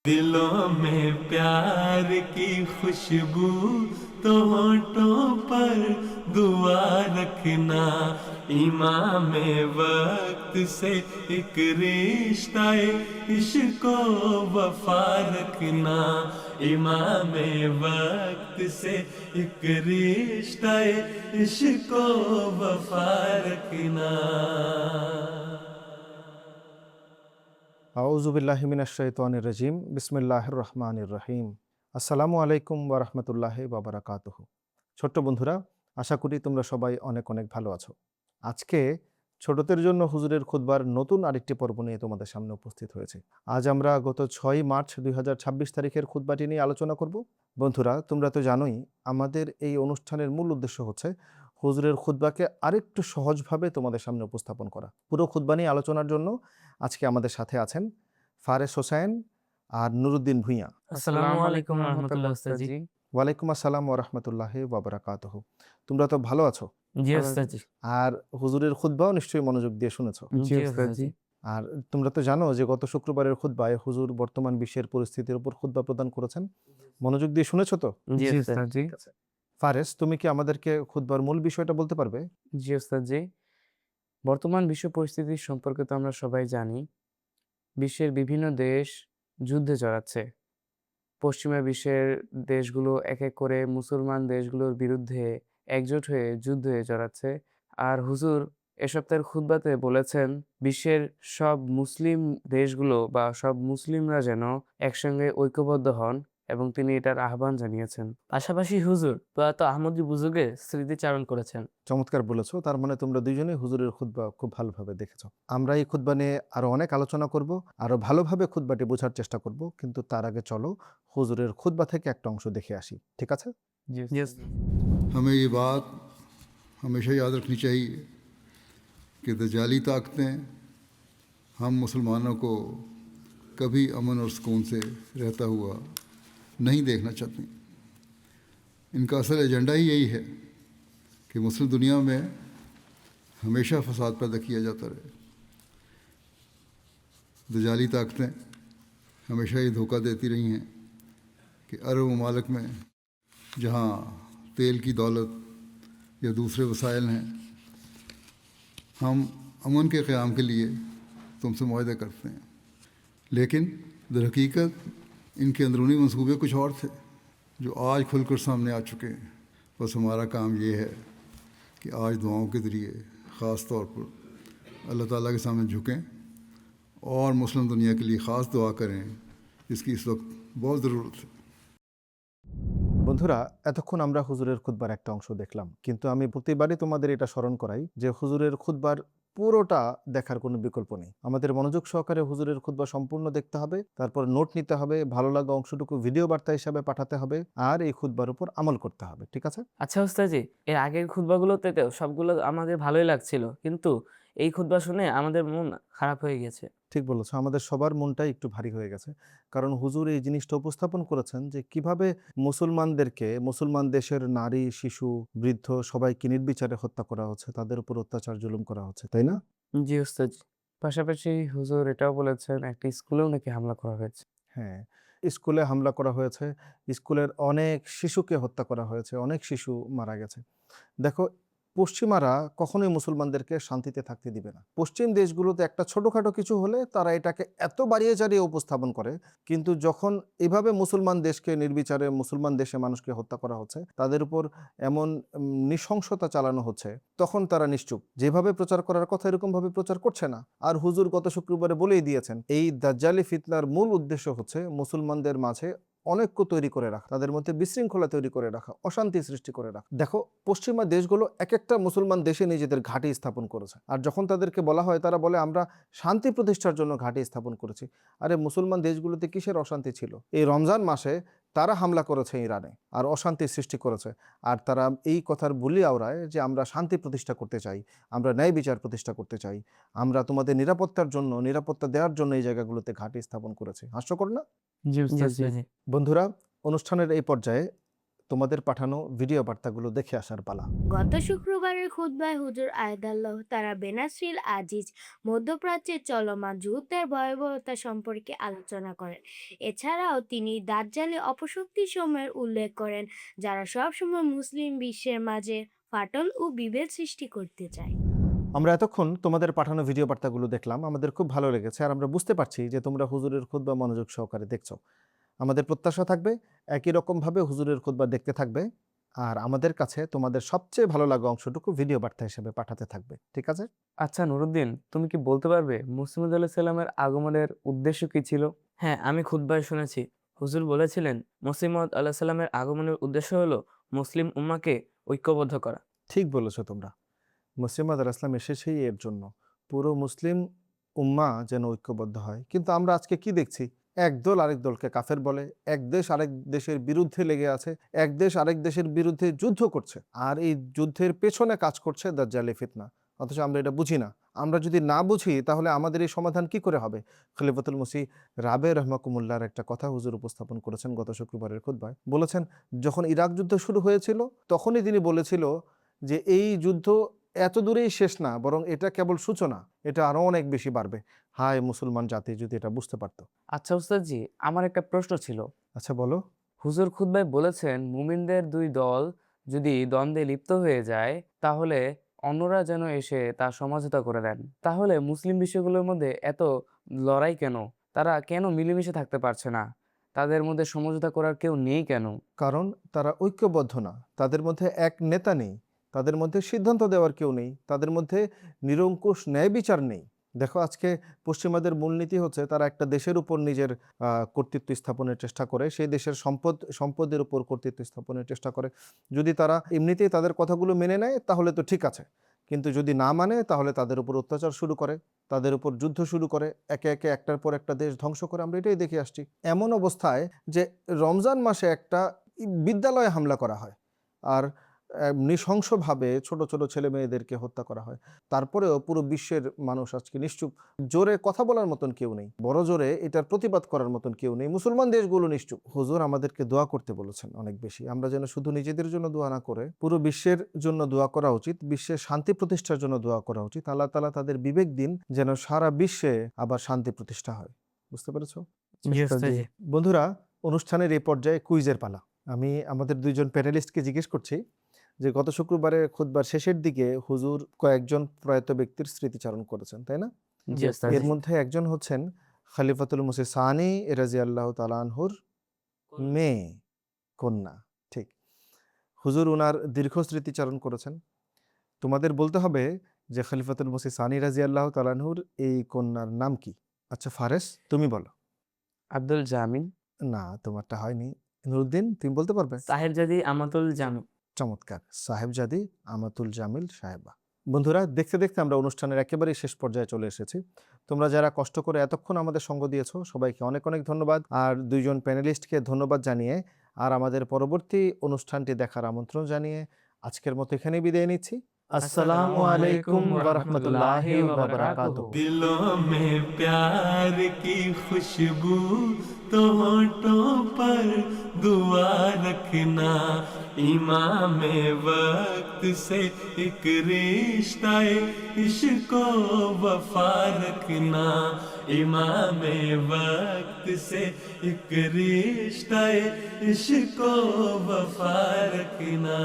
दिलों में प्यार की खुशबू तो होठों पर दुआ रखना। इमाम वक्त से एक रिश्ता इश्को वफा रखना। इमाम वक्त से एक रिश्ता इश्को वफा रखना। আউযুবিল্লাহি মিনাশ শাইতানির রাজিম বিসমিল্লাহির রহমানির রহিম। আসসালামু আলাইকুম ওয়া রাহমাতুল্লাহি ওয়া বারাকাতুহু। ছোট্ট বন্ধুরা, আশা করি তোমরা সবাই অনেক অনেক ভালো আছো। আজকে ছোটদের জন্য হুজুরের খুতবার নতুন আরেকটি পর্ব নিয়ে তোমাদের সামনে উপস্থিত হয়েছে। আজ আমরা গত ৬ মার্চ ২০২৬ তারিখের খুতবাটি নিয়ে আলোচনা করব। বন্ধুরা, তোমরা তো জানোই আমাদের এই অনুষ্ঠানের মূল উদ্দেশ্য হচ্ছে হুজুরের খুতবাকে আরেকটু সহজভাবে তোমাদের সামনে উপস্থাপন করা। পুরো খুতবা নিয়ে আলোচনার জন্য আজকে আমাদের সাথে আছেন ফারেস হোসেন আর নুরুদ্দিন ভূঁইয়া। আসসালামু আলাইকুম রহমতুল্লাহ উস্তাজি। ওয়ালাইকুম আসসালাম ওয়া রাহমাতুল্লাহি ওয়া বারাকাতুহু। তোমরা তো ভালো আছো? জি উস্তাজি। আর হুজুরের খুতবাও নিশ্চয়ই মনোযোগ দিয়ে শুনেছো। জি উস্তাজি। আর তোমরা তো জানো যে গত শুক্রবারের খুতবায় হুজুর বর্তমান বিশ্বের পরিস্থিতির উপর খুতবা প্রদান করেছেন। মনোযোগ দিয়ে শুনেছো তো? জি উস্তাজি। ফারেস, তুমি কি আমাদেরকে খুতবার মূল বিষয়টা বলতে পারবে? জি উস্তাজি। বর্তমান বিশ্ব পরিস্থিতি সম্পর্কে তো আমরা সবাই জানি। বিশ্বের বিভিন্ন দেশ যুদ্ধে জড়াচ্ছে। পশ্চিমা বিশ্বের দেশগুলো এক এক করে মুসলমান দেশগুলোর বিরুদ্ধে একজোট হয়ে যুদ্ধে জড়াচ্ছে। আর হুজুর এ সপ্তাহের খুতবাতে বলেছেন বিশ্বের সব মুসলিম দেশগুলো বা সব মুসলিমরা যেন একসঙ্গে ঐক্যবদ্ধ হন এবং তিনি এটার আহ্বান জানিয়েছেন। পাশাপাশি হুজুর প্রয়াত আহমদী বুজুর্গের স্মৃতিচারণ করেছেন। চমৎকার বলেছো। তার মানে তোমরা দুইজনেই হুজুরের খুতবা খুব ভালোভাবে দেখেছো। আমরা এই খুতবা নিয়ে আরো অনেক আলোচনা করব, আরো ভালোভাবে খুতবাটি বোঝার চেষ্টা করব, কিন্তু তার আগে চলো হুজুরের খুতবা থেকে একটা অংশ দেখে আসি, ঠিক আছে? हमें ये बात हमेशा याद रखनी चाहिए कि दजाली ताकतें हम मुसलमानों को कभी अमन और सुकून से रहता हुआ नहीं देखना चाहती। इनका असल एजेंडा ही यही है कि मुस्लिम दुनिया में हमेशा फसाद पैदा किया जाता रहे। दजाली ताकतें हमेशा ये धोखा देती रही हैं कि अरब ममालिक में जहाँ तेल की दौलत या दूसरे वसाइल हैं, हम अमन के क़याम के लिए तुमसे मुआहदे करते हैं, लेकिन दरहकीकत इनके अंदरूनी मंसूबे कुछ और थे जो आज खुलकर सामने आ चुके हैं। बस हमारा काम ये है कि आज दुआओं के ज़रिए ख़ास तौर पर अल्लाह ताला के सामने झुकें और मुस्लिम दुनिया के लिए ख़ास दुआ करें जिसकी इस वक्त बहुत ज़रूरत है। বন্ধুরা, এতক্ষণ আমরা হুজুরের খুতবার একটা অংশ দেখলাম, কিন্তু আমি প্রতিবারই তোমাদের এটা স্মরণ করাই যে হুজুরের খুতবার পুরোটা দেখার কোনো বিকল্প নেই। আমাদের মনোযোগ সহকারে হুজুরের খুতবা সম্পূর্ণ দেখতে হবে, তারপর নোট নিতে হবে, ভালো লাগা অংশটুকু ভিডিও বার্তা হিসাবে পাঠাতে হবে, আর এই খুতবার উপর আমল করতে হবে, ঠিক আছে? আচ্ছা উস্তাজি, এর আগের খুতবাগুলোতে তো সবগুলো আমাদের ভালোই লাগছিল, কিন্তু এই খুতবা শুনে আমাদের মন খারাপ হয়ে গেছে। ঠিক বলেছো, আমাদের সবার মনটাই একটু ভারী হয়ে গেছে, কারণ হুজুর এই জিনিসটা উপস্থাপন করেছেন যে কিভাবে মুসলমানদেরকে, মুসলমান দেশের নারী, শিশু, বৃদ্ধ সবাইকে নির্বিচারে হত্যা করা হচ্ছে, তাদের উপর অত্যাচার জুলুম করা হচ্ছে, তাই না? জি উস্তাজি। পাশাপাশি হুজুর এটাও বলেছেন একটা স্কুলেও নাকি হামলা করা হয়েছে। হ্যাঁ, স্কুলে হামলা করা হয়েছে, স্কুলের অনেক শিশুকে হত্যা করা হয়েছে, অনেক শিশু মারা গেছে। দেখো, পশ্চিমারা কখনোই মুসলমানদেরকে শান্তিতে থাকতে দিবে না। পশ্চিম দেশগুলোতে একটা ছোটোখাটো কিছু হলে তারা এটাকে এত বাড়িয়ে চাড়িয়ে উপস্থাপন করে, কিন্তু যখন এভাবে মুসলমান দেশকে নির্বিচারে মুসলমান দেশে মানুষকে হত্যা করা হচ্ছে, তাদের উপর এমন নৃশংসতা চালানো হচ্ছে, তখন তারা নিশ্চুপ। যেভাবে প্রচার করার কথা এরকমভাবে প্রচার করছে না। আর হুজুর গত শুক্রবারে বলেই দিয়েছেন, এই দাজ্জালি ফিতনার মূল উদ্দেশ্য হচ্ছে মুসলমানদের মাঝে অনৈক্য তৈরি করে রাখা, তাদের মধ্যে বিশৃঙ্খলা তৈরি করে রাখা, অশান্তি সৃষ্টি করে রাখা। দেখো, পশ্চিমা দেশগুলো এক একটা মুসলমান দেশে নিজেদের ঘাঁটি স্থাপন করেছে, আর যখন তাদেরকে বলা হয় তারা বলে আমরা শান্তি প্রতিষ্ঠার জন্য ঘাঁটি স্থাপন করেছি। আরে মুসলমান দেশগুলোতে কিসের অশান্তি ছিল? এই রমজান মাসে তারা হামলা করেছে ইরানে আর অশান্তি সৃষ্টি করেছে, আর তারা এই কথার বুলি আওড়ায় যে আমরা শান্তি প্রতিষ্ঠা করতে চাই, আমরা ন্যায় বিচার প্রতিষ্ঠা করতে চাই, আমরা তোমাদের নিরাপত্তার জন্য, নিরাপত্তা দেওয়ার জন্য এই জায়গাগুলোতে ঘাঁটি স্থাপন করেছি। হাস্যকর না? জি উস্তাজি। বন্ধুরা, অনুষ্ঠানের এই পর্যায়ে তোমাদের পাঠানো ভিডিও বার্তাগুলো দেখে আসার পালা। গত শুক্রবারের খুতবায় হুজুর আয়াদাল্লাহ তারা বেনাসরিল আজিজ মধ্যপ্রাচ্যের চলমান যুদ্ধের ভয়াবহতা সম্পর্কে আলোচনা করেন। এছাড়াও তিনি দাজ্জালি অপশক্তির সময়ের উল্লেখ করেন, যারা সবসময় মুসলিম বিশ্বের মাঝে ফাটল ও বিভেদ সৃষ্টি করতে চায়। আমরা এতক্ষণ তোমাদের পাঠানো ভিডিও বার্তাগুলো দেখলাম, আমাদের খুব ভালো লেগেছে, আর আমরা বুঝতে পারছি যে তোমরা হুজুরের খুতবা মনোযোগ সহকারে দেখছো। আমাদের প্রত্যাশা থাকবে একই রকমভাবে হুজুরের খুতবা দেখতে থাকবে, আর আমাদের কাছে তোমাদের সবচেয়ে ভালো লাগা অংশটুকু ভিডিও বার্তা হিসেবে পাঠাতে থাকবে, ঠিক আছে? আচ্ছা নুরুদ্দিন, তুমি কি বলতে পারবে মুসলিম আলাইহিস সালামের আগমনের উদ্দেশ্য কি ছিল? হ্যাঁ, আমি খুতবায় শুনেছি হুজুর বলেছিলেন মসিহ মউদ আলাইহিস সালামের আগমনের উদ্দেশ্য হলো মুসলিম উম্মাহকে ঐক্যবদ্ধ করা। ঠিক বলেছো তোমরা। মুসলিম মাদ ইসলাম এসেছেই এর জন্য, পুরো মুসলিম উম্মাহ যেন ঐক্যবদ্ধ হয়। কিন্তু আমরা আজকে কি দেখছি? এক দল আরেক দলকে কাফের বলে, এক দেশ আরেক দেশের বিরুদ্ধে লেগে আছে, এক দেশ আরেক দেশের বিরুদ্ধে যুদ্ধ করছে, আর এই যুদ্ধের পেছনে কাজ করছে দাজ্জালি ফিতনা। অথচ আমরা এটা বুঝি না। আমরা যদি না বুঝি তাহলে আমাদের এই সমাধান কি করে হবে? খলিফাতুল মসিহ রাবে রহমাকুমুল্লাহর একটা কথা হুজুর উপস্থাপন করেছেন গত শুক্রবারের খুতবায়। বলেছেন, যখন ইরাক যুদ্ধ শুরু হয়েছিল তখনই তিনি বলেছিল যে এই যুদ্ধ এত দূরেই শেষ না, বরং এটা কেবল সূচনা, এটা আরো অনেক বেশি বাড়বে। হায় মুসলমান জাতি যদি এটা বুঝতে পারতো। আচ্ছা উস্তাদজি, আমার একটা প্রশ্ন ছিল। আচ্ছা বলো। হুজুর খুতবায় বলেছেন মুমিনদের দুই দল যদি দ্বন্দ্বে লিপ্ত হয়ে যায় তাহলে অন্যরা যেন এসে তা সমঝোতা করে দেন। তাহলে মুসলিম বিশ্বগুলোর মধ্যে এত লড়াই কেন? তারা কেন মিলেমিশে থাকতে পারছে না? তাদের মধ্যে সমঝোতা করার কেউ নেই কেন? কারণ তারা ঐক্যবদ্ধ না, তাদের মধ্যে এক নেতা নেই, তাদের মধ্যে সিদ্ধান্ত দেওয়ার কেউ নেই, তাদের মধ্যে নিরঙ্কুশ ন্যায় বিচার নেই। দেখো, আজকে পশ্চিমাদের মূলনীতি হচ্ছে তারা একটা দেশের উপর নিজের কর্তৃত্ব স্থাপনের চেষ্টা করে, সেই দেশের সম্পদের উপর কর্তৃত্ব স্থাপনের চেষ্টা করে। যদি তারা এমনিতেই তাদের কথাগুলো মেনে নেয় তাহলে তো ঠিক আছে, কিন্তু যদি না মানে তাহলে তাদের উপর অত্যাচার শুরু করে, তাদের উপর যুদ্ধ শুরু করে, একে একে একটার পর একটা দেশ ধ্বংস করে। আমরা এটাই দেখে আসছি। এমন অবস্থায় যে রমজান মাসে একটা বিদ্যালয়ে হামলা করা হয় আর নৃশংসভাবে ছোট ছোট ছেলে মেয়েদেরকে হত্যা করা হয়, তারপরেও পুরো বিশ্বের মানুষ আজকে নিশ্চুপ। জোরে কথা বলার মতন কেউ নেই, বড় জোরে এটার প্রতিবাদ করার মতন কেউ নেই। মুসলমান দেশগুলো নিশ্চুপ। হুজুর আমাদেরকে দোয়া করতে বলেছেন অনেক বেশি। আমরা যেন শুধু নিজেদের জন্য দোয়া না করে পুরো বিশ্বের জন্য দোয়া করা উচিত, বিশ্বের শান্তি প্রতিষ্ঠার জন্য দোয়া করা উচিত। আল্লাহ তাআলা তাদের বিবেক দিন যেন সারা বিশ্বে আবার শান্তি প্রতিষ্ঠা হয়। বুঝতে পেরেছো? বন্ধুরা, অনুষ্ঠানের এই পর্যায়ে কুইজের পালা। আমি আমাদের দুইজন প্যানেলিস্টকে জিজ্ঞেস করছি যে গত শুক্রবারে খুতবার শেষের দিকে হুজুর কয়েকজন প্রয়াত ব্যক্তির স্মৃতিচারণ করেছেন, তাই না? এর মধ্যে একজন হচ্ছেন খলিফাতুল মসিহ সানি রাদিয়াল্লাহু তাআলা আনহুর মেয়ে, কন্যা। ঠিক, হুজুর ওনার দীর্ঘ স্মৃতিচারণ করেছেন। তোমাদের বলতে হবে যে খলিফাতুল মসিহ সানি রাদিয়াল্লাহু তাআলা আনহুর এই কন্যার নাম কি? আচ্ছা ফারেস, তুমি বলো। আব্দুল জামিল। না, তোমারটা হয়নি। নুরুদ্দিন, তুমি বলতে পারবে? সাহেবজাদি আমাতুল জামিল। চমৎকার, সাহেবজাদি আমাতুল জামিল সাহেবা। বন্ধুরা, দেখতে দেখতে আমরা অনুষ্ঠানের একেবারেই শেষ পর্যায়ে চলে এসেছি। তোমরা যারা কষ্ট করে এতক্ষণ আমাদের সঙ্গ দিয়েছো সবাইকে অনেক অনেক ধন্যবাদ, আর দুইজন প্যানেলিস্টকে ধন্যবাদ জানিয়ে আর আমাদের পরবর্তী অনুষ্ঠানটি দেখার আমন্ত্রণ জানিয়ে আজকের মতো এখানেই বিদায় নিচ্ছি। আসসালামু আলাইকুম ওয়া রাহমাতুল্লাহি ওয়া বারাকাতুহু। दिलों में प्यार की खुशबू तो होठों पर दुआ रखना, इमाम वक्त से एक रिश्ता इश्क वफा रखना, इमाम वक्त से एक रिश्ता इश्क वफा रखना।